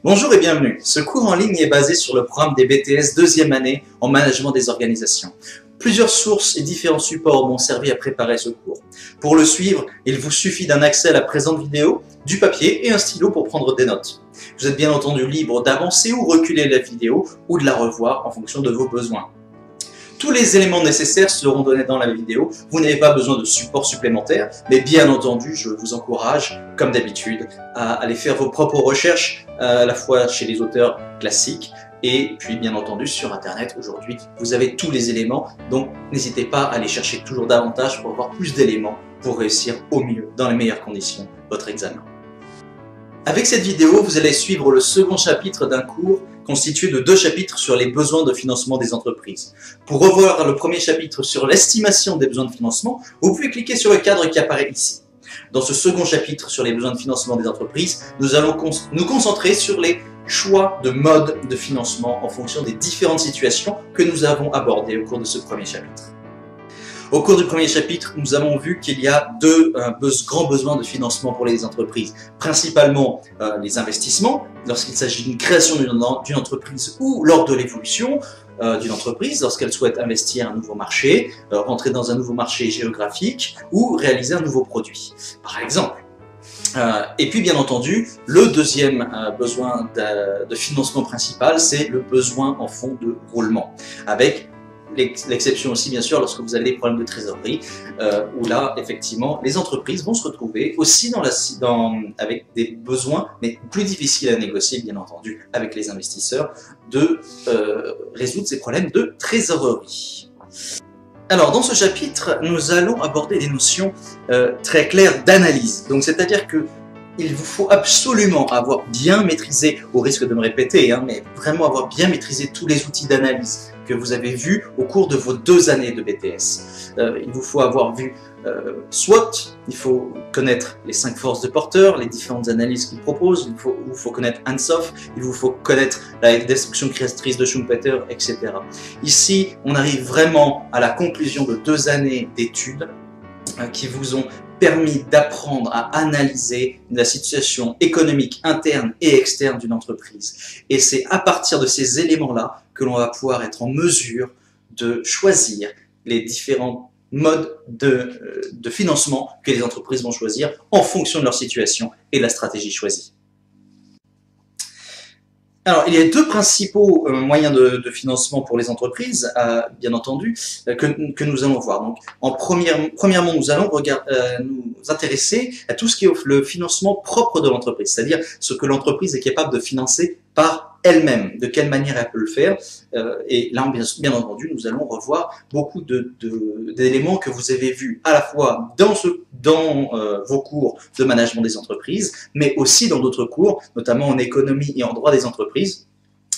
Bonjour et bienvenue. Ce cours en ligne est basé sur le programme des BTS deuxième année en management des organisations. Plusieurs sources et différents supports m'ont servi à préparer ce cours. Pour le suivre, il vous suffit d'un accès à la présente vidéo, du papier et un stylo pour prendre des notes. Vous êtes bien entendu libre d'avancer ou reculer la vidéo ou de la revoir en fonction de vos besoins. Tous les éléments nécessaires seront donnés dans la vidéo. Vous n'avez pas besoin de support supplémentaire, mais bien entendu, je vous encourage, comme d'habitude, à aller faire vos propres recherches, à la fois chez les auteurs classiques et puis bien entendu sur Internet. Aujourd'hui, vous avez tous les éléments, donc n'hésitez pas à aller chercher toujours davantage pour avoir plus d'éléments pour réussir au mieux, dans les meilleures conditions, votre examen. Avec cette vidéo, vous allez suivre le second chapitre d'un cours constitué de 2 chapitres sur les besoins de financement des entreprises. Pour revoir le premier chapitre sur l'estimation des besoins de financement, vous pouvez cliquer sur le cadre qui apparaît ici. Dans ce second chapitre sur les besoins de financement des entreprises, nous allons nous concentrer sur les choix de modes de financement en fonction des différentes situations que nous avons abordées au cours de ce premier chapitre. Au cours du premier chapitre, nous avons vu qu'il y a 2 grands besoins de financement pour les entreprises. Principalement les investissements, lorsqu'il s'agit d'une création d'une entreprise ou lors de l'évolution d'une entreprise, lorsqu'elle souhaite investir un nouveau marché, rentrer dans un nouveau marché géographique ou réaliser un nouveau produit, par exemple. Et puis bien entendu, le deuxième besoin de financement principal, c'est le besoin en fonds de roulement, avec l'exception aussi bien sûr lorsque vous avez des problèmes de trésorerie, où là effectivement les entreprises vont se retrouver aussi avec des besoins, mais plus difficiles à négocier bien entendu avec les investisseurs, de résoudre ces problèmes de trésorerie. Alors dans ce chapitre, nous allons aborder des notions très claires d'analyse. Donc c'est-à-dire que il vous faut absolument avoir bien maîtrisé, au risque de me répéter, mais vraiment avoir bien maîtrisé tous les outils d'analyse que vous avez vus au cours de vos 2 années de BTS. Il vous faut avoir vu SWOT, il faut connaître les 5 forces de porteur, les différentes analyses qu'il propose, il vous faut connaître Ansoff, il vous faut connaître la destruction créatrice de Schumpeter, etc. Ici, on arrive vraiment à la conclusion de 2 années d'études qui vous ont permis d'apprendre à analyser la situation économique interne et externe d'une entreprise. Et c'est à partir de ces éléments-là que l'on va pouvoir être en mesure de choisir les différents modes de financement que les entreprises vont choisir en fonction de leur situation et de la stratégie choisie. Alors, il y a 2 principaux moyens de financement pour les entreprises, bien entendu, que nous allons voir. Donc, premièrement, nous allons nous intéresser à tout ce qui est le financement propre de l'entreprise, c'est-à-dire ce que l'entreprise est capable de financer par elle-même, de quelle manière elle peut le faire. Et là, bien entendu, nous allons revoir beaucoup d'éléments que vous avez vus à la fois dans vos cours de management des entreprises, mais aussi dans d'autres cours, notamment en économie et en droit des entreprises.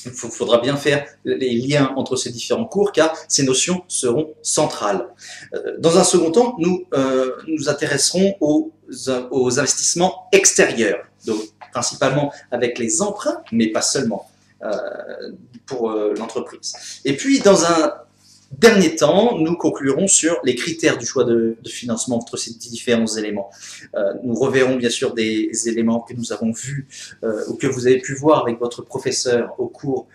Il faudra bien faire les liens entre ces différents cours car ces notions seront centrales. Dans un second temps, nous nous intéresserons aux investissements extérieurs, donc principalement avec les emprunts, mais pas seulement pour l'entreprise. Et puis, dans un dernier temps, nous conclurons sur les critères du choix de financement entre ces différents éléments. Nous reverrons bien sûr des éléments que nous avons vus ou que vous avez pu voir avec votre professeur au cours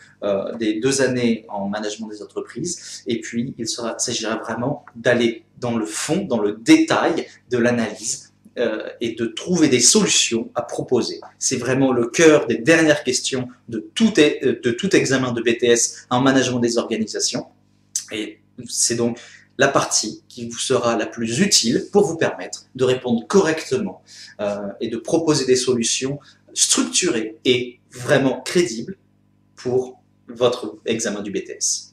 des 2 années en management des entreprises. Et puis, il s'agira vraiment d'aller dans le fond, dans le détail de l'analyse et de trouver des solutions à proposer. C'est vraiment le cœur des dernières questions de tout examen de BTS en management des organisations. Et c'est donc la partie qui vous sera la plus utile pour vous permettre de répondre correctement et de proposer des solutions structurées et vraiment crédibles pour votre examen du BTS.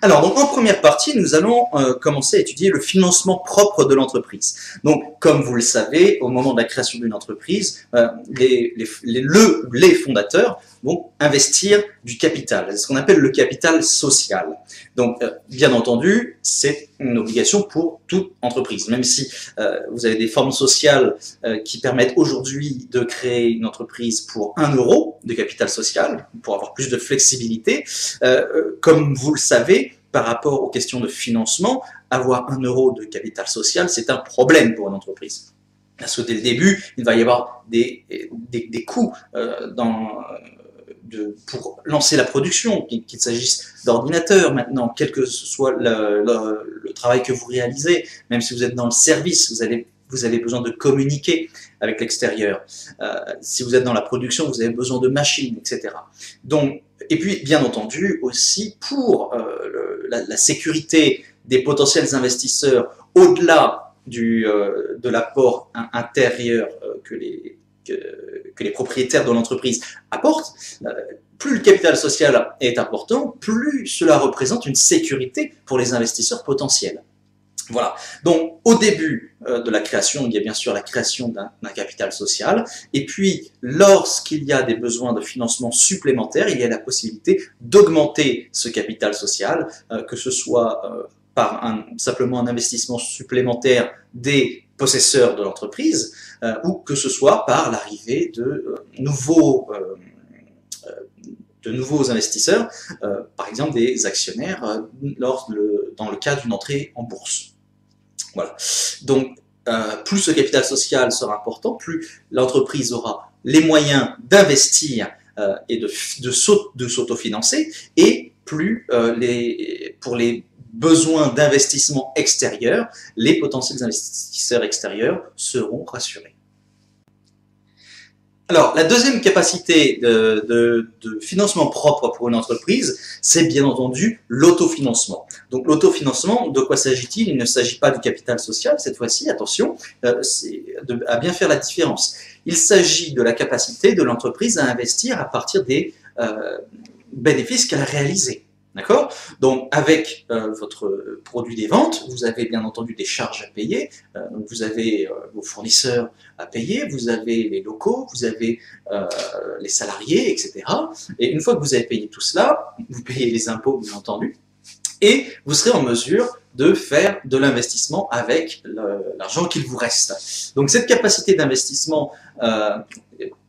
Alors, donc en première partie, nous allons commencer à étudier le financement propre de l'entreprise. Donc, comme vous le savez, au moment de la création d'une entreprise, les fondateurs vont investir du capital, c'est ce qu'on appelle le capital social. Donc, bien entendu, c'est une obligation pour toute entreprise, même si vous avez des formes sociales qui permettent aujourd'hui de créer une entreprise pour 1 euro de capital social, pour avoir plus de flexibilité. Comme vous le savez, par rapport aux questions de financement, avoir 1 euro de capital social, c'est un problème pour une entreprise. Parce que dès le début, il va y avoir des coûts pour lancer la production, qu'il s'agisse d'ordinateurs maintenant, quel que soit le travail que vous réalisez, même si vous êtes dans le service, vous avez besoin de communiquer avec l'extérieur. Si vous êtes dans la production, vous avez besoin de machines, etc. Donc, et puis, bien entendu, aussi pour la sécurité des potentiels investisseurs, au-delà de l'apport intérieur que les propriétaires de l'entreprise apportent, plus le capital social est important, plus cela représente une sécurité pour les investisseurs potentiels. Voilà. Donc, au début de la création, il y a bien sûr la création d'un capital social. Et puis, lorsqu'il y a des besoins de financement supplémentaires, il y a la possibilité d'augmenter ce capital social, que ce soit par simplement un investissement supplémentaire des possesseurs de l'entreprise, ou que ce soit par l'arrivée de nouveaux investisseurs, par exemple des actionnaires, dans le cas d'une entrée en bourse. Voilà. Donc, plus ce capital social sera important, plus l'entreprise aura les moyens d'investir et de s'autofinancer, et plus pour les besoins d'investissement extérieur, les potentiels investisseurs extérieurs seront rassurés. Alors, la deuxième capacité de financement propre pour une entreprise, c'est bien entendu l'autofinancement. Donc, l'autofinancement, de quoi s'agit-il? Il ne s'agit pas du capital social, cette fois-ci, attention, c'est à bien faire la différence. Il s'agit de la capacité de l'entreprise à investir à partir des bénéfices qu'elle a réalisés. D'accord? Donc, avec votre produit des ventes, vous avez bien entendu des charges à payer. Donc, vous avez vos fournisseurs à payer, vous avez les locaux, vous avez les salariés, etc. Et une fois que vous avez payé tout cela, vous payez les impôts, bien entendu, et vous serez en mesure de faire de l'investissement avec l'argent qu'il vous reste. Donc, cette capacité d'investissement,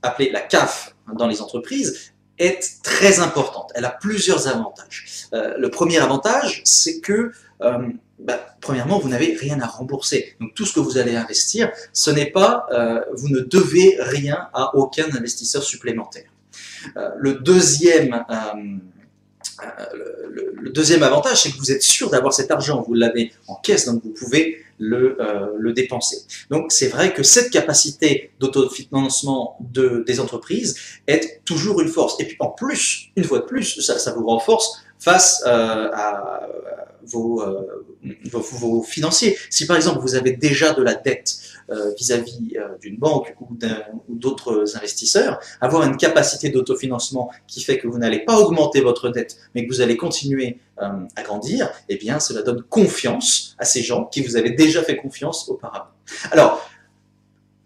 appelée la CAF dans les entreprises, est très importante. Elle a plusieurs avantages. Le premier avantage, c'est que, premièrement, vous n'avez rien à rembourser. Donc, tout ce que vous allez investir, ce n'est pas, vous ne devez rien à aucun investisseur supplémentaire. Le deuxième avantage, c'est que vous êtes sûr d'avoir cet argent, vous l'avez en caisse, donc vous pouvez le dépenser. Donc c'est vrai que cette capacité d'autofinancement des entreprises est toujours une force. Et puis en plus, une fois de plus, ça vous renforce face à vos financiers. Si par exemple vous avez déjà de la dette vis-à-vis d'une banque ou d'autres investisseurs, avoir une capacité d'autofinancement qui fait que vous n'allez pas augmenter votre dette, mais que vous allez continuer à grandir, eh bien cela donne confiance à ces gens qui vous avaient déjà fait confiance auparavant. Alors,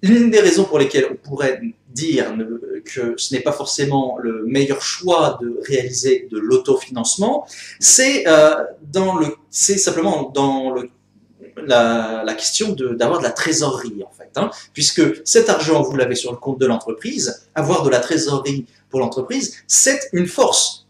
l'une des raisons pour lesquelles on pourrait dire que ce n'est pas forcément le meilleur choix de réaliser de l'autofinancement, c'est simplement dans la question d'avoir de la trésorerie, en fait, hein, puisque cet argent, vous l'avez sur le compte de l'entreprise, avoir de la trésorerie pour l'entreprise, c'est une force.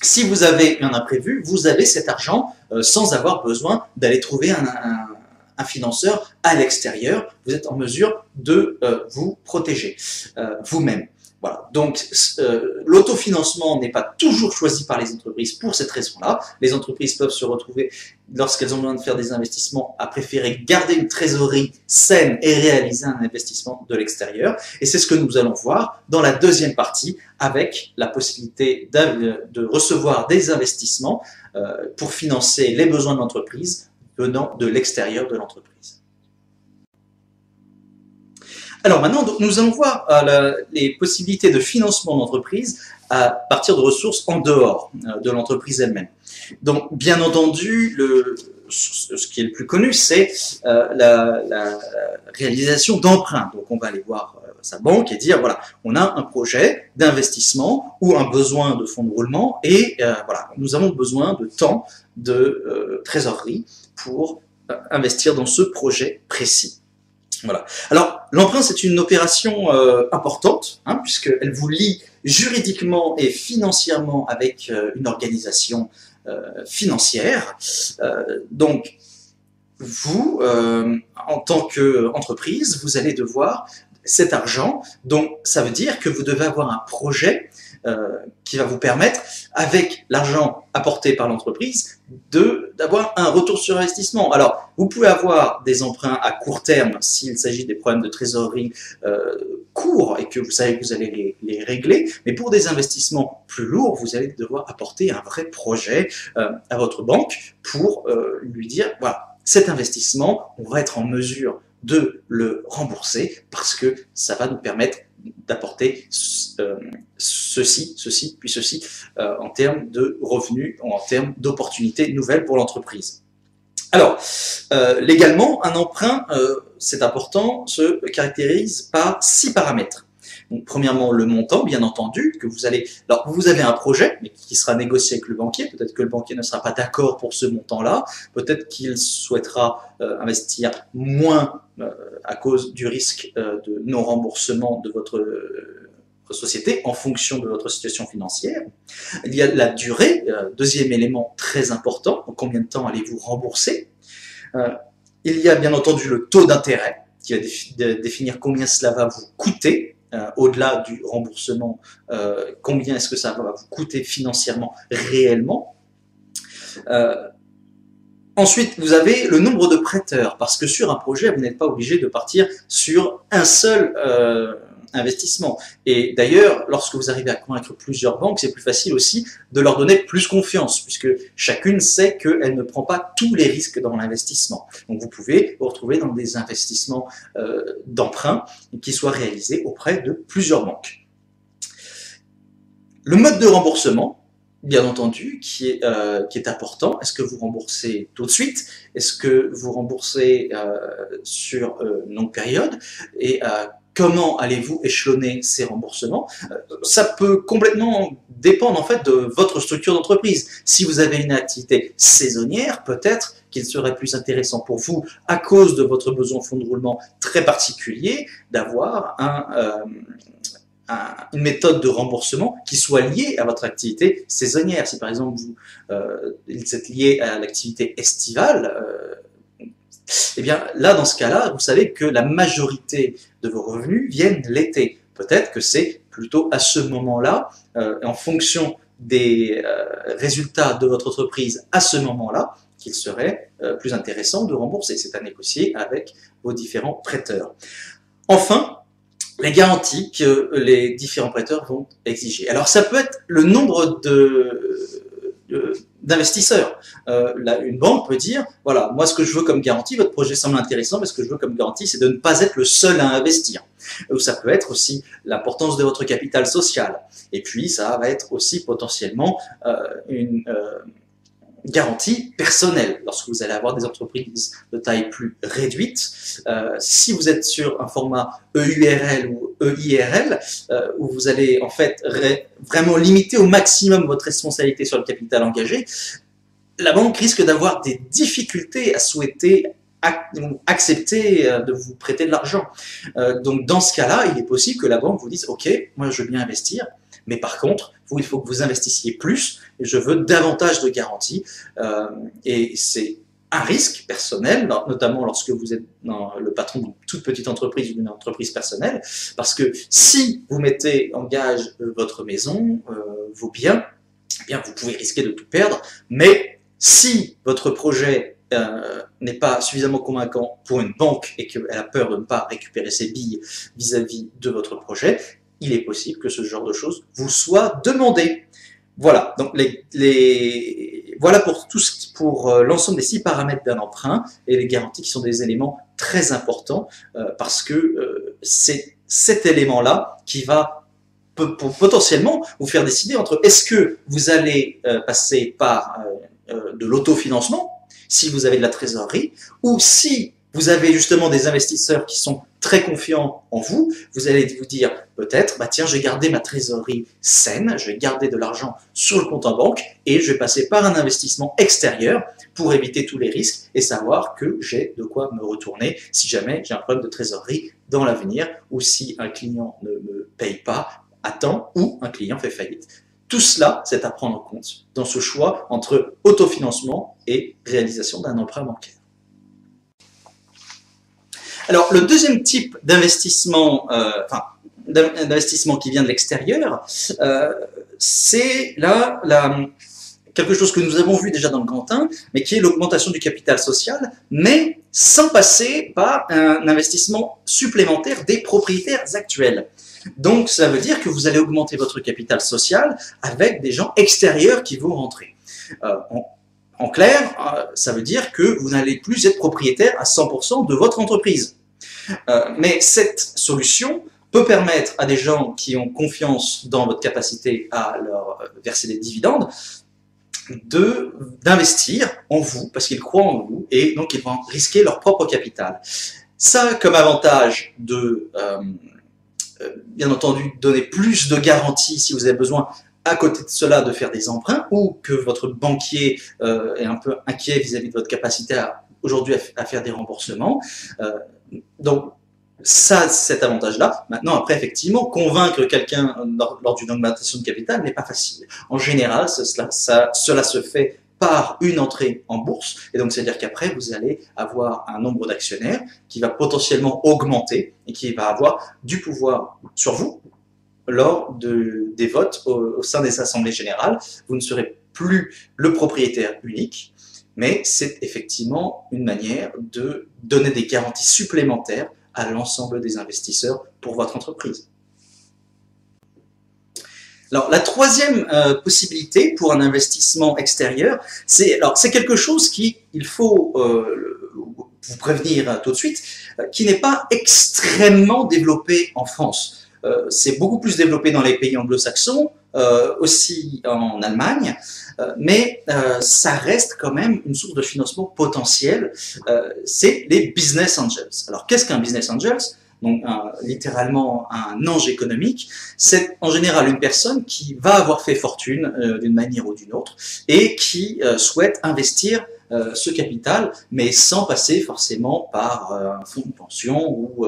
Si vous avez un imprévu, vous avez cet argent sans avoir besoin d'aller trouver un financeur à l'extérieur. Vous êtes en mesure de vous protéger vous-même. Voilà. Donc, l'autofinancement n'est pas toujours choisi par les entreprises pour cette raison-là. Les entreprises peuvent se retrouver, lorsqu'elles ont besoin de faire des investissements, à préférer garder une trésorerie saine et réaliser un investissement de l'extérieur. Et c'est ce que nous allons voir dans la deuxième partie, avec la possibilité de recevoir des investissements pour financer les besoins de l'entreprise venant de l'extérieur de l'entreprise. Alors maintenant, nous allons voir les possibilités de financement d'entreprise à partir de ressources en dehors de l'entreprise elle-même. Donc, bien entendu, ce qui est le plus connu, c'est la réalisation d'emprunts. Donc, on va aller voir sa banque et dire, voilà, on a un projet d'investissement ou un besoin de fonds de roulement et voilà, nous avons besoin de temps de trésorerie pour investir dans ce projet précis. Voilà. Alors, l'emprunt, c'est une opération importante, hein, puisqu'elle vous lie juridiquement et financièrement avec une organisation financière. Donc, vous, en tant qu'entreprise, vous allez devoir cet argent, donc ça veut dire que vous devez avoir un projet qui va vous permettre, avec l'argent apporté par l'entreprise, d'avoir un retour sur investissement. Alors, vous pouvez avoir des emprunts à court terme s'il s'agit des problèmes de trésorerie courts et que vous savez que vous allez les régler, mais pour des investissements plus lourds, vous allez devoir apporter un vrai projet à votre banque pour lui dire, voilà, cet investissement, on va être en mesure de le rembourser parce que ça va nous permettre d'apporter ceci, puis ceci en termes de revenus, en termes d'opportunités nouvelles pour l'entreprise. Alors, légalement, un emprunt, c'est important, se caractérise par 6 paramètres. Donc, premièrement, le montant, bien entendu, que vous allez... Alors, vous avez un projet, mais qui sera négocié avec le banquier. Peut-être que le banquier ne sera pas d'accord pour ce montant-là. Peut-être qu'il souhaitera investir moins à cause du risque de non-remboursement de votre société en fonction de votre situation financière. Il y a la durée, deuxième élément très important. En combien de temps allez-vous rembourser? Il y a bien entendu le taux d'intérêt qui va définir combien cela va vous coûter. Au-delà du remboursement, combien est-ce que ça va vous coûter financièrement réellement. Ensuite, vous avez le nombre de prêteurs, parce que sur un projet, vous n'êtes pas obligé de partir sur un seul investissement. Et d'ailleurs, lorsque vous arrivez à convaincre plusieurs banques, c'est plus facile aussi de leur donner plus confiance, puisque chacune sait qu'elle ne prend pas tous les risques dans l'investissement. Donc vous pouvez vous retrouver dans des investissements d'emprunt qui soient réalisés auprès de plusieurs banques. Le mode de remboursement, bien entendu, qui est important. Est-ce que vous remboursez tout de suite? Est-ce que vous remboursez sur une longue période? Et comment allez-vous échelonner ces remboursements? Ça peut complètement dépendre en fait de votre structure d'entreprise. Si vous avez une activité saisonnière, peut-être qu'il serait plus intéressant pour vous, à cause de votre besoin de fonds de roulement très particulier, d'avoir une méthode de remboursement qui soit liée à votre activité saisonnière. Si par exemple vous êtes lié à l'activité estivale, eh bien là, dans ce cas-là, vous savez que la majorité de vos revenus viennent l'été. Peut-être que c'est plutôt à ce moment-là, en fonction des résultats de votre entreprise à ce moment-là, qu'il serait plus intéressant de rembourser. C'est à négocier avec vos différents prêteurs. Enfin, les garanties que les différents prêteurs vont exiger. Alors ça peut être le nombre d'investisseurs. Une banque peut dire, voilà, moi ce que je veux comme garantie, votre projet semble intéressant, mais ce que je veux comme garantie, c'est de ne pas être le seul à investir. Ou ça peut être aussi l'importance de votre capital social. Et puis ça va être aussi potentiellement une garantie personnelle. Lorsque vous allez avoir des entreprises de taille plus réduite, si vous êtes sur un format EURL ou EIRL, où vous allez en fait vraiment limiter au maximum votre responsabilité sur le capital engagé, la banque risque d'avoir des difficultés à souhaiter accepter de vous prêter de l'argent. Donc dans ce cas-là, il est possible que la banque vous dise « Ok, moi je veux bien investir, mais par contre, vous, il faut que vous investissiez plus et je veux davantage de garanties. » Et c'est un risque personnel, notamment lorsque vous êtes le patron d'une toute petite entreprise ou d'une entreprise personnelle, parce que si vous mettez en gage votre maison, vos biens, eh bien vous pouvez risquer de tout perdre, mais si votre projet n'est pas suffisamment convaincant pour une banque et qu'elle a peur de ne pas récupérer ses billes vis-à-vis de votre projet, il est possible que ce genre de choses vous soit demandé. Voilà, donc voilà pour l'ensemble des 6 paramètres d'un emprunt et les garanties qui sont des éléments très importants parce que c'est cet élément-là qui va potentiellement vous faire décider entre est-ce que vous allez passer par de l'autofinancement, si vous avez de la trésorerie, ou si vous avez justement des investisseurs qui sont très confiants en vous, vous allez vous dire peut-être, bah tiens, je vais garder ma trésorerie saine, je vais garder de l'argent sur le compte en banque et je vais passer par un investissement extérieur pour éviter tous les risques et savoir que j'ai de quoi me retourner si jamais j'ai un problème de trésorerie dans l'avenir ou si un client ne me paye pas à temps ou un client fait faillite. Tout cela, c'est à prendre en compte dans ce choix entre autofinancement et réalisation d'un emprunt bancaire. Alors, le deuxième type d'investissement, d'investissement qui vient de l'extérieur, c'est là quelque chose que nous avons vu déjà dans le Grand 1, mais qui est l'augmentation du capital social, mais sans passer par un investissement supplémentaire des propriétaires actuels. Donc, ça veut dire que vous allez augmenter votre capital social avec des gens extérieurs qui vont rentrer. En clair, ça veut dire que vous n'allez plus être propriétaire à 100% de votre entreprise. Mais cette solution peut permettre à des gens qui ont confiance dans votre capacité à leur verser des dividendes d'investir en vous, parce qu'ils croient en vous, et donc ils vont risquer leur propre capital. Ça a comme avantage de, bien entendu, donner plus de garanties si vous avez besoin, à côté de cela, de faire des emprunts, ou que votre banquier est un peu inquiet vis-à-vis de votre capacité aujourd'hui à faire des remboursements. Donc, ça, cet avantage-là. Maintenant, après, effectivement, convaincre quelqu'un lors d'une augmentation de capital n'est pas facile. En général, cela se fait par une entrée en bourse, et donc c'est-à-dire qu'après, vous allez avoir un nombre d'actionnaires qui va potentiellement augmenter et qui va avoir du pouvoir sur vous lors des votes au sein des assemblées générales. Vous ne serez plus le propriétaire unique, mais c'est effectivement une manière de donner des garanties supplémentaires à l'ensemble des investisseurs pour votre entreprise. Alors, la troisième possibilité pour un investissement extérieur, c'est quelque chose il faut vous prévenir tout de suite, qui n'est pas extrêmement développé en France. C'est beaucoup plus développé dans les pays anglo-saxons, aussi en Allemagne, mais ça reste quand même une source de financement potentiel, c'est les business angels. Alors qu'est-ce qu'un business angels? Donc littéralement un ange économique, c'est en général une personne qui va avoir fait fortune d'une manière ou d'une autre et qui souhaite investir ce capital, mais sans passer forcément par un fonds de pension ou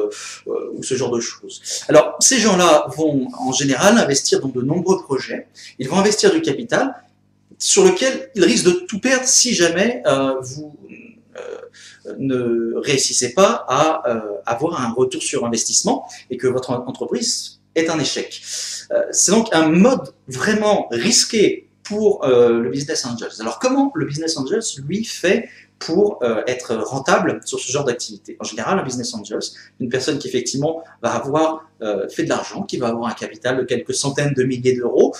ce genre de choses. Alors, ces gens-là vont en général investir dans de nombreux projets. Ils vont investir du capital sur lequel ils risquent de tout perdre si jamais vous ne réussissez pas à avoir un retour sur investissement et que votre entreprise est un échec. C'est donc un mode vraiment risqué pour le Business Angels. Alors comment le Business Angels, lui, fait pour être rentable sur ce genre d'activité? En général, un Business Angels, une personne qui effectivement va avoir fait de l'argent, qui va avoir un capital de quelques centaines de milliers d'euros,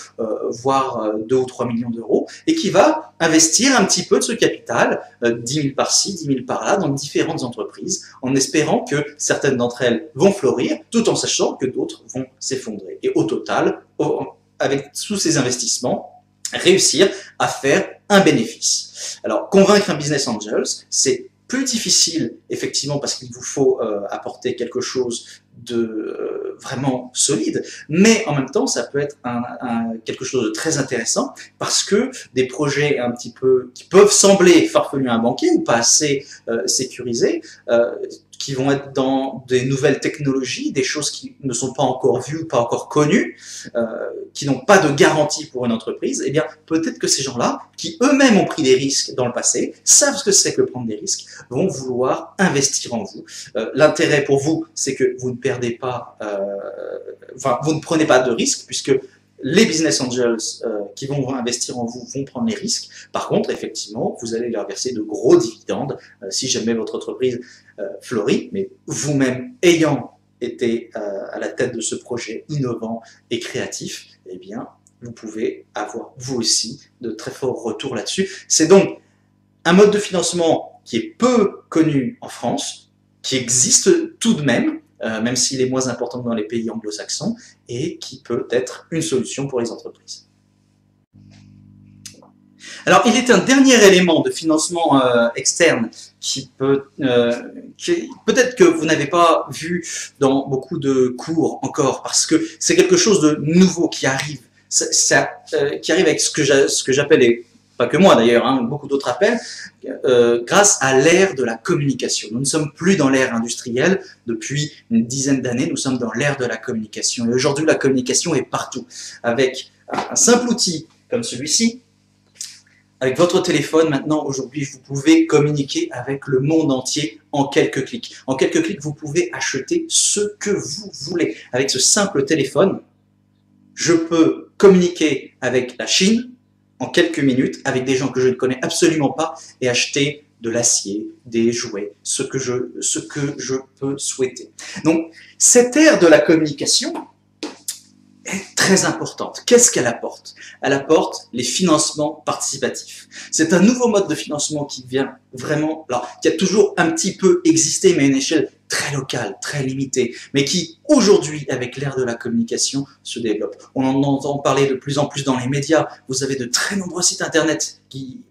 voire 2 ou 3 millions d'euros, et qui va investir un petit peu de ce capital, 10 000 par-ci, 10 000 par-là, dans différentes entreprises, en espérant que certaines d'entre elles vont fleurir, tout en sachant que d'autres vont s'effondrer. Et au total, avec tous ces investissements, réussir à faire un bénéfice. Alors, convaincre un business angels, c'est plus difficile, effectivement, parce qu'il vous faut apporter quelque chose de vraiment solide, mais en même temps, ça peut être quelque chose de très intéressant, parce que des projets un petit peu qui peuvent sembler farfelus à un banquier ou pas assez sécurisés, qui vont être dans des nouvelles technologies, des choses qui ne sont pas encore vues, pas encore connues, qui n'ont pas de garantie pour une entreprise, eh bien, peut-être que ces gens-là, qui eux-mêmes ont pris des risques dans le passé, savent ce que c'est que prendre des risques, vont vouloir investir en vous. L'intérêt pour vous, c'est que vous ne perdez pas, vous ne prenez pas de risques, puisque les business angels qui vont investir en vous vont prendre les risques. Par contre, effectivement, vous allez leur verser de gros dividendes si jamais votre entreprise fleurit, mais vous-même ayant été à la tête de ce projet innovant et créatif, eh bien, vous pouvez avoir vous aussi de très forts retours là-dessus. C'est donc un mode de financement qui est peu connu en France, qui existe tout de même, même s'il est moins important que dans les pays anglo-saxons, et qui peut être une solution pour les entreprises. Alors, il est un dernier élément de financement externe qui peut-être que vous n'avez pas vu dans beaucoup de cours encore, parce que c'est quelque chose de nouveau qui arrive, qui arrive avec ce que j'appelle, et pas que moi d'ailleurs, hein, beaucoup d'autres appellent, grâce à l'ère de la communication. Nous ne sommes plus dans l'ère industrielle depuis une dizaine d'années, nous sommes dans l'ère de la communication. Et aujourd'hui, la communication est partout. Avec un simple outil comme celui-ci, Avec votre téléphone, maintenant, aujourd'hui, vous pouvez communiquer avec le monde entier en quelques clics. En quelques clics, vous pouvez acheter ce que vous voulez. Avec ce simple téléphone, je peux communiquer avec la Chine en quelques minutes, avec des gens que je ne connais absolument pas, et acheter de l'acier, des jouets, ce que je peux souhaiter. Donc, cette ère de la communication est très importante. Qu'est-ce qu'elle apporte? Elle apporte les financements participatifs. C'est un nouveau mode de financement qui vient vraiment, alors, qui a toujours un petit peu existé, mais à une échelle très locale, très limitée, mais qui, aujourd'hui, avec l'ère de la communication, se développe. On en entend parler de plus en plus dans les médias. Vous avez de très nombreux sites internet qui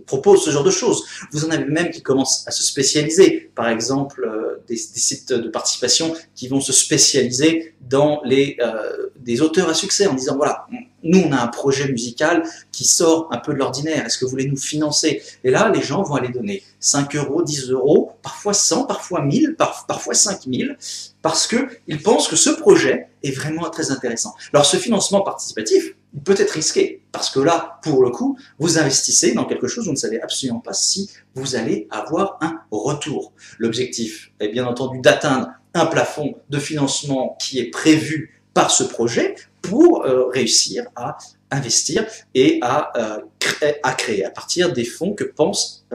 proposent ce genre de choses. Vous en avez même qui commencent à se spécialiser. Par exemple, des sites de participation qui vont se spécialiser dans des auteurs à succès en disant, voilà, nous on a un projet musical qui sort un peu de l'ordinaire, est-ce que vous voulez nous financer? Et là, les gens vont aller donner 5 euros, 10 euros, parfois 100, parfois 1000, parfois 5000, parce qu'ils pensent que ce projet est vraiment très intéressant. Alors ce financement participatif, il peut être risqué, parce que là, pour le coup, vous investissez dans quelque chose, vous ne savez absolument pas si vous allez avoir un retour. L'objectif est bien entendu d'atteindre un plafond de financement qui est prévu par ce projet pour réussir à investir et à créer à partir des fonds que pensent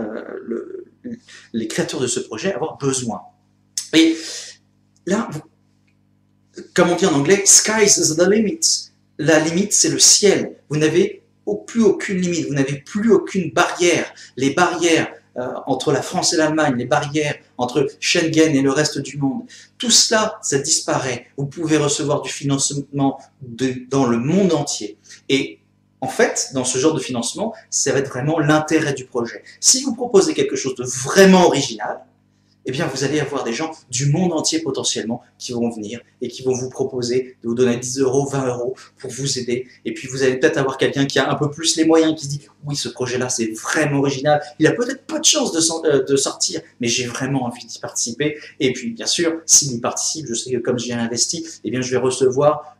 les créateurs de ce projet avoir besoin. Et là, comme on dit en anglais, sky's the limit. La limite, c'est le ciel. Vous n'avez plus aucune limite, vous n'avez plus aucune barrière. Les barrières entre la France et l'Allemagne, les barrières entre Schengen et le reste du monde, tout cela, ça disparaît. Vous pouvez recevoir du financement dans le monde entier. Et en fait, dans ce genre de financement, ça va être vraiment l'intérêt du projet. Si vous proposez quelque chose de vraiment original, eh bien, vous allez avoir des gens du monde entier potentiellement qui vont venir et qui vont vous proposer de vous donner 10 euros, 20 euros pour vous aider. Et puis, vous allez peut-être avoir quelqu'un qui a un peu plus les moyens, qui se dit « Oui, ce projet-là, c'est vraiment original. Il a peut-être pas de chance de sortir, mais j'ai vraiment envie d'y participer. » Et puis, bien sûr, s'il y participe, je sais que comme j'ai investi, eh bien, je vais recevoir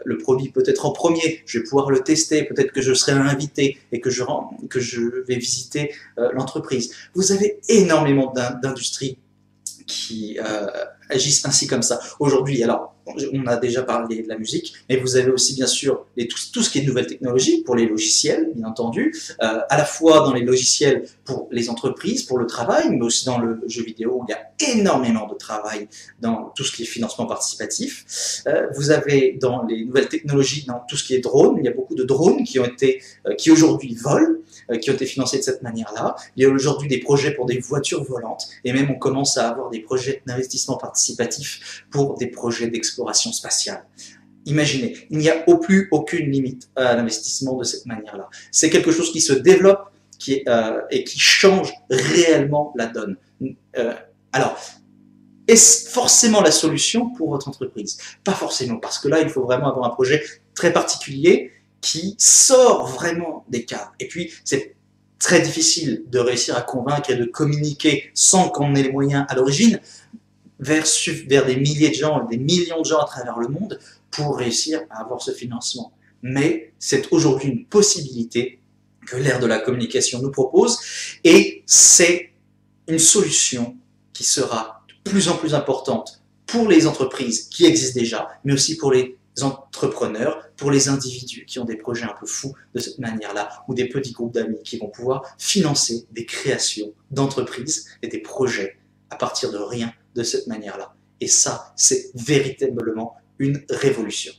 le produit peut-être en premier. Je vais pouvoir le tester. Peut-être que je serai invité et que je vais visiter l'entreprise. Vous avez énormément d'industries qui agissent ainsi comme ça. Aujourd'hui, alors, on a déjà parlé de la musique, mais vous avez aussi bien sûr tout ce qui est nouvelles technologies pour les logiciels, bien entendu, à la fois dans les logiciels pour les entreprises, pour le travail, mais aussi dans le jeu vidéo, où il y a énormément de travail dans tout ce qui est financement participatif. Vous avez dans les nouvelles technologies, dans tout ce qui est drone, il y a beaucoup de drones qui aujourd'hui volent, qui ont été financés de cette manière-là. Il y a aujourd'hui des projets pour des voitures volantes, et même on commence à avoir des projets d'investissement participatif pour des projets d'exploration spatiale. Imaginez, il n'y a plus aucune limite à l'investissement de cette manière-là. C'est quelque chose qui se développe et qui change réellement la donne. Alors, est-ce forcément la solution pour votre entreprise? Pas forcément, parce que là, il faut vraiment avoir un projet très particulier qui sort vraiment des cadres. Et puis, c'est très difficile de réussir à convaincre et de communiquer sans qu'on ait les moyens à l'origine vers des milliers de gens, des millions de gens à travers le monde pour réussir à avoir ce financement. Mais c'est aujourd'hui une possibilité que l'ère de la communication nous propose et c'est une solution qui sera de plus en plus importante pour les entreprises qui existent déjà, mais aussi pour les entrepreneurs, pour les individus qui ont des projets un peu fous de cette manière-là, ou des petits groupes d'amis qui vont pouvoir financer des créations d'entreprises et des projets à partir de rien de cette manière-là. Et ça, c'est véritablement une révolution.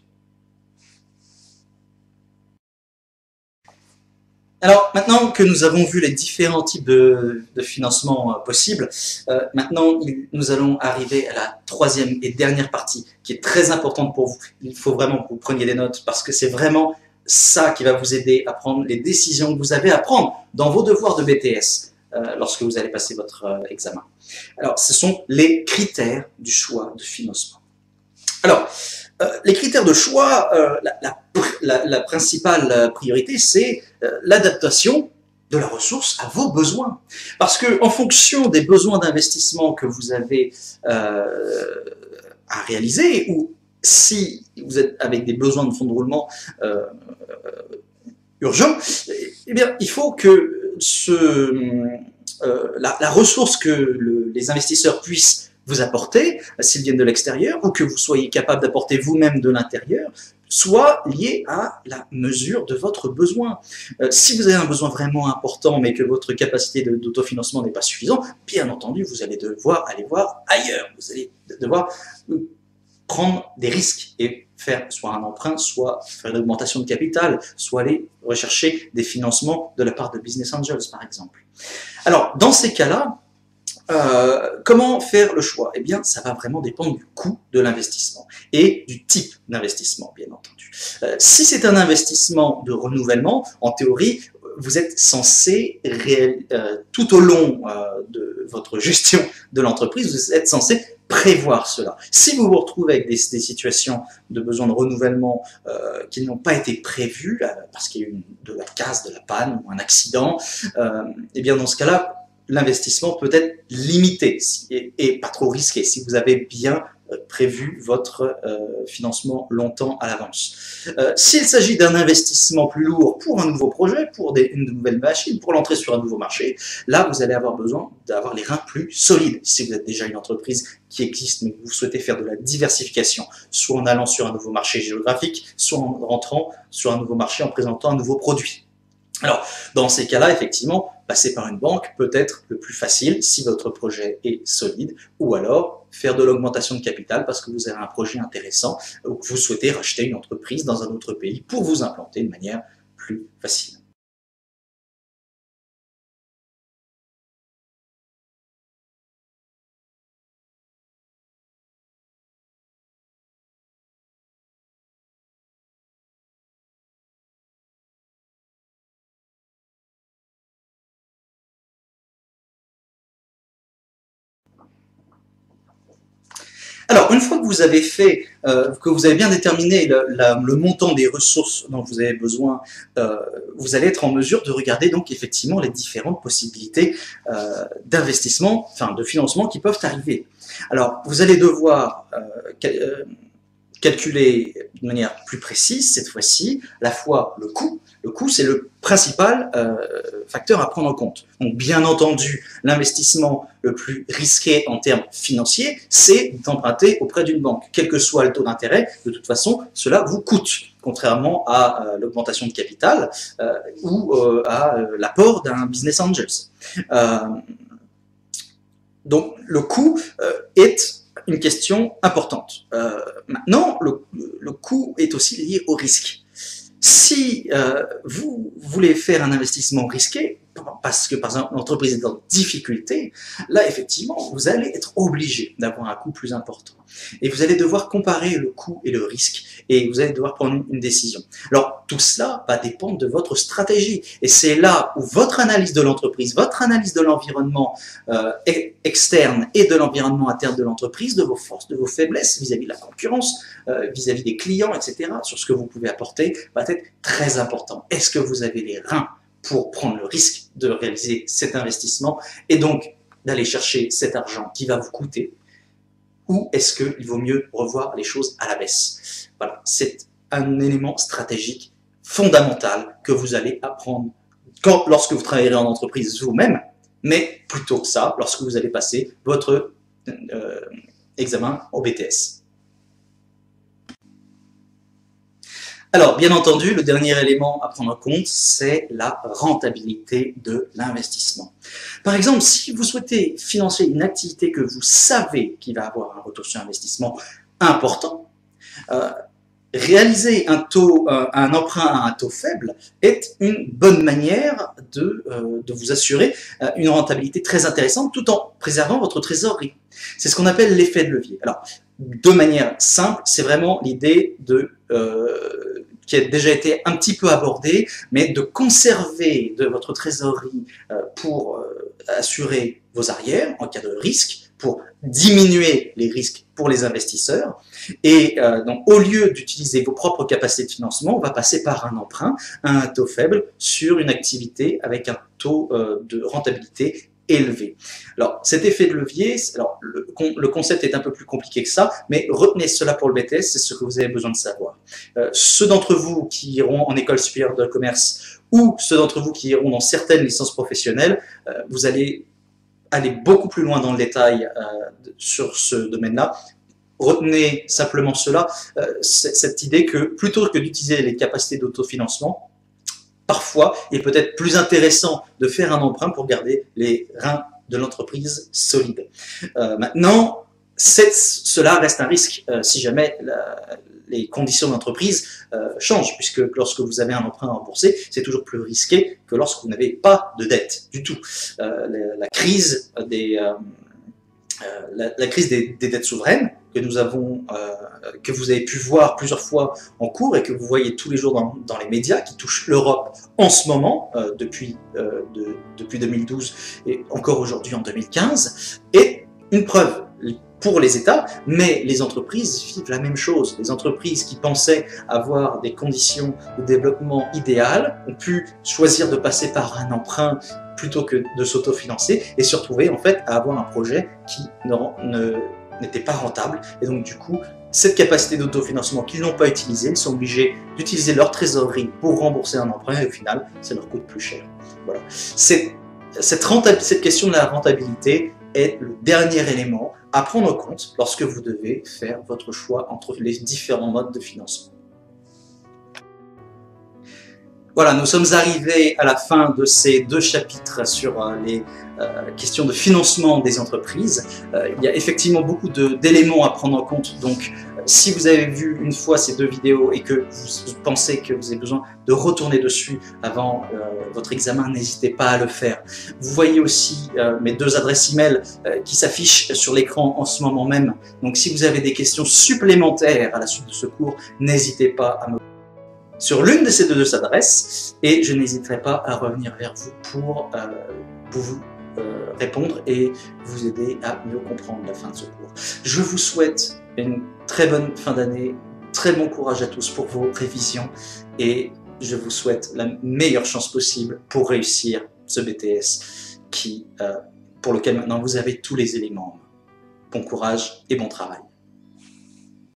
Alors, maintenant que nous avons vu les différents types de financement possibles, maintenant nous allons arriver à la troisième et dernière partie qui est très importante pour vous. Il faut vraiment que vous preniez des notes parce que c'est vraiment ça qui va vous aider à prendre les décisions que vous avez à prendre dans vos devoirs de BTS lorsque vous allez passer votre examen. Alors, ce sont les critères du choix de financement. Alors, les critères de choix, la principale priorité, c'est l'adaptation de la ressource à vos besoins. Parce que en fonction des besoins d'investissement que vous avez à réaliser, ou si vous êtes avec des besoins de fonds de roulement urgents, bien, il faut que la ressource que les investisseurs puissent vous apporter, s'ils viennent de l'extérieur, ou que vous soyez capable d'apporter vous-même de l'intérieur, soit liée à la mesure de votre besoin. Si vous avez un besoin vraiment important, mais que votre capacité d'autofinancement n'est pas suffisante, bien entendu, vous allez devoir aller voir ailleurs. Vous allez devoir prendre des risques et faire soit un emprunt, soit faire une augmentation de capital, soit aller rechercher des financements de la part de business angels, par exemple. Alors, dans ces cas-là, comment faire le choix? Eh bien, ça va vraiment dépendre du coût de l'investissement et du type d'investissement, bien entendu. Si c'est un investissement de renouvellement, en théorie, vous êtes censé, tout au long de votre gestion de l'entreprise, vous êtes censé prévoir cela. Si vous vous retrouvez avec des situations de besoin de renouvellement qui n'ont pas été prévues, parce qu'il y a eu de la casse, de la panne ou un accident, eh bien dans ce cas-là, l'investissement peut être limité et pas trop risqué si vous avez bien prévu votre financement longtemps à l'avance. S'il s'agit d'un investissement plus lourd pour un nouveau projet, pour une nouvelle machine, pour l'entrée sur un nouveau marché, là vous allez avoir besoin d'avoir les reins plus solides. Si vous êtes déjà une entreprise qui existe mais que vous souhaitez faire de la diversification, soit en allant sur un nouveau marché géographique, soit en rentrant sur un nouveau marché en présentant un nouveau produit. Alors, dans ces cas-là, effectivement, passer par une banque peut être le plus facile si votre projet est solide, ou alors faire de l'augmentation de capital parce que vous avez un projet intéressant ou que vous souhaitez racheter une entreprise dans un autre pays pour vous implanter de manière plus facile. Alors, une fois que vous avez fait, que vous avez bien déterminé le montant des ressources dont vous avez besoin, vous allez être en mesure de regarder donc effectivement les différentes possibilités d'investissement, enfin de financement qui peuvent arriver. Alors, vous allez devoir calculer de manière plus précise cette fois-ci, à la fois le coût. Le coût, c'est le principal facteur à prendre en compte. Donc, bien entendu, l'investissement le plus risqué en termes financiers, c'est d'emprunter auprès d'une banque. Quel que soit le taux d'intérêt, de toute façon, cela vous coûte, contrairement à l'augmentation de capital ou à l'apport d'un business angels. Donc, le coût est une question importante. Maintenant, le coût est aussi lié au risque. Si vous voulez faire un investissement risqué, parce que par exemple l'entreprise est en difficulté, là effectivement vous allez être obligé d'avoir un coût plus important. Et vous allez devoir comparer le coût et le risque, et vous allez devoir prendre une décision. Alors tout cela va dépendre de votre stratégie, et c'est là où votre analyse de l'entreprise, votre analyse de l'environnement externe et de l'environnement interne de l'entreprise, de vos forces, de vos faiblesses vis-à-vis de la concurrence, vis-à-vis des clients, etc., sur ce que vous pouvez apporter, va être très important. Est-ce que vous avez les reins pour prendre le risque de réaliser cet investissement et donc d'aller chercher cet argent qui va vous coûter, ou est-ce qu'il vaut mieux revoir les choses à la baisse? Voilà, c'est un élément stratégique fondamental que vous allez apprendre lorsque vous travaillerez en entreprise vous-même, mais plutôt que ça, lorsque vous allez passer votre examen au BTS. Alors, bien entendu, le dernier élément à prendre en compte, c'est la rentabilité de l'investissement. Par exemple, si vous souhaitez financer une activité que vous savez qui va avoir un retour sur investissement important, réaliser un emprunt à un taux faible est une bonne manière de vous assurer une rentabilité très intéressante tout en préservant votre trésorerie. C'est ce qu'on appelle l'effet de levier. Alors, de manière simple, c'est vraiment l'idée qui a déjà été un petit peu abordée, mais de conserver de votre trésorerie pour assurer vos arrières en cas de risque, pour diminuer les risques pour les investisseurs. Et donc, au lieu d'utiliser vos propres capacités de financement, on va passer par un emprunt à un taux faible sur une activité avec un taux de rentabilité élevé. Alors, cet effet de levier, alors, le concept est un peu plus compliqué que ça, mais retenez cela pour le BTS, c'est ce que vous avez besoin de savoir. Ceux d'entre vous qui iront en école supérieure de commerce ou ceux d'entre vous qui iront dans certaines licences professionnelles, vous allez aller beaucoup plus loin dans le détail sur ce domaine-là. Retenez simplement cela, cette idée que plutôt que d'utiliser les capacités d'autofinancement, parfois, il peut être plus intéressant de faire un emprunt pour garder les reins de l'entreprise solides. Maintenant, cela reste un risque si jamais les conditions d'entreprise changent, puisque lorsque vous avez un emprunt à rembourser, c'est toujours plus risqué que lorsque vous n'avez pas de dette du tout. La crise des dettes souveraines que nous avons, que vous avez pu voir plusieurs fois en cours et que vous voyez tous les jours dans les médias, qui touchent l'Europe en ce moment, depuis 2012 et encore aujourd'hui en 2015, est une preuve pour les États, mais les entreprises vivent la même chose. Les entreprises qui pensaient avoir des conditions de développement idéales ont pu choisir de passer par un emprunt plutôt que de s'autofinancer et se retrouver en fait à avoir un projet qui n'était pas rentable. Et donc du coup, cette capacité d'autofinancement qu'ils n'ont pas utilisée, ils sont obligés d'utiliser leur trésorerie pour rembourser un emprunt et au final, ça leur coûte plus cher. Voilà. Cette question de la rentabilité est le dernier élément à prendre en compte lorsque vous devez faire votre choix entre les différents modes de financement. Voilà, nous sommes arrivés à la fin de ces 2 chapitres sur les questions de financement des entreprises. Il y a effectivement beaucoup d'éléments à prendre en compte, donc si vous avez vu une fois ces 2 vidéos et que vous pensez que vous avez besoin de retourner dessus avant votre examen, n'hésitez pas à le faire. Vous voyez aussi mes 2 adresses email qui s'affichent sur l'écran en ce moment même, donc si vous avez des questions supplémentaires à la suite de ce cours, n'hésitez pas à me sur l'une de ces 2 adresses et je n'hésiterai pas à revenir vers vous pour vous répondre et vous aider à mieux comprendre la fin de ce cours. Je vous souhaite une très bonne fin d'année, très bon courage à tous pour vos révisions et je vous souhaite la meilleure chance possible pour réussir ce BTS pour lequel maintenant vous avez tous les éléments. Bon courage et bon travail.